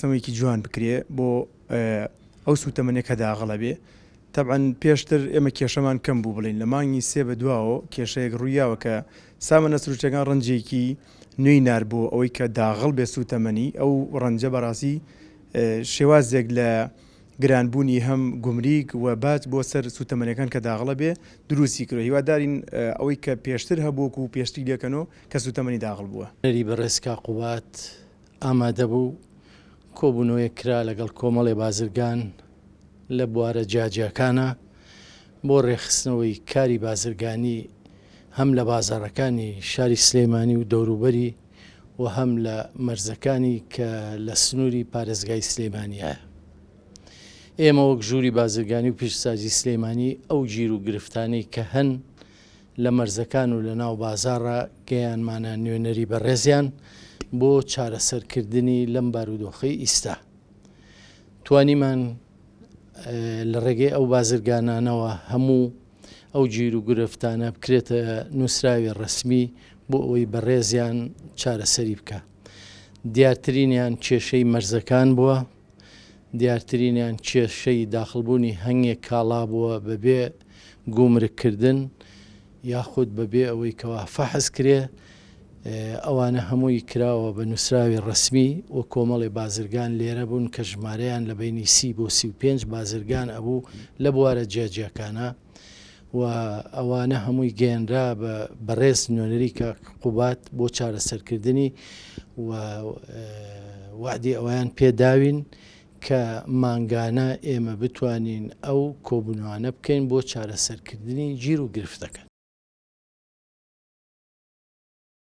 ڕێخستنەوەیکی جوان بکرێ بۆ ئەو سوتەمەنێک کە داغڵە بێ. طبعاً پێشتر ئێمە کێشەمان کەم بوو بڵین لە مانگی سێ بە دواوە کێشەیەک ڕوویاوە کە سامانە سروشتەکان ڕەنجێکی نوێی نار بۆ ئەوەی کە داغڵ بێ سوتەمەنی ئەو ڕەنجە بەڕاستی شێوازێک لە گرانبوونی هەم گومریک و باج بۆ سەر سوتەمەنیەکان کە داغڵە بێ دروستی کرۆ هیوادارین ئەوەی کە پێشتر هەبووکو و پێشتی لێکەنەوە کە سوتەمەنی داغڵ بووە. نەری بەڕێزکا قوبات ئامادە بوو کۆبوونەوەی کرا لەگەڵ کۆمەڵی بازرگان لە بوارە جاجیەکانە بۆ ڕێخستنەوەی کاری بازرگانی هەم لە بازاڕەکانی شاری سلێمانی و دەوروبەری و هەم لە مەرزەکانی کە لە سنووری پارێزگای سلێمانیایە. ئێمە وەک ژووری بازرگانی و پیشسازی سلێمانی ئەو گیر و گرفتانەی کە هەن لە مەرزەکان و لە ناو بازاڕە گەیانمانە نوێنەری بەڕێزیان بۆ چارەسەرکردنی لەم بارودۆخەی ئیستا. توانیمان لە ڕێگەی ئەو بازرگانانەوە هەموو ئەو گیر و گرفتانە بکرێتە نووسراوی ڕسمی بۆ ئەوەی بەڕێزیان چارەسەری بکە. دیارترینیان کێشەی مەرزەکان بووە، دیارترینیان کێشەی داخڵبوونی هەنگێک کاڵا بووە بەبێ گومرگکردن یاخود بەبێ ئەوەی کەوا فەحز کرێ. ئەوانە هەمووی کراوە بە نووسراوی ڕسمی و کۆمەڵی بازرگان لێرە بوون کە ژمارەیان لە بینی 30 بۆ 35 بازرگان ئەبوو لە بوارە جێجیەکانە و ئەوانە هەمووی گەێنرا بە بەڕێز نوێنەری کە قوبات بۆ چارەسەرکردنی و وعدی ئەویان پێداوین کە مانگانە ئێمە بتوانین ئەو کۆبوونەوانە بکەین بۆ چارەسەرکردنی گیر و گرفتەکان.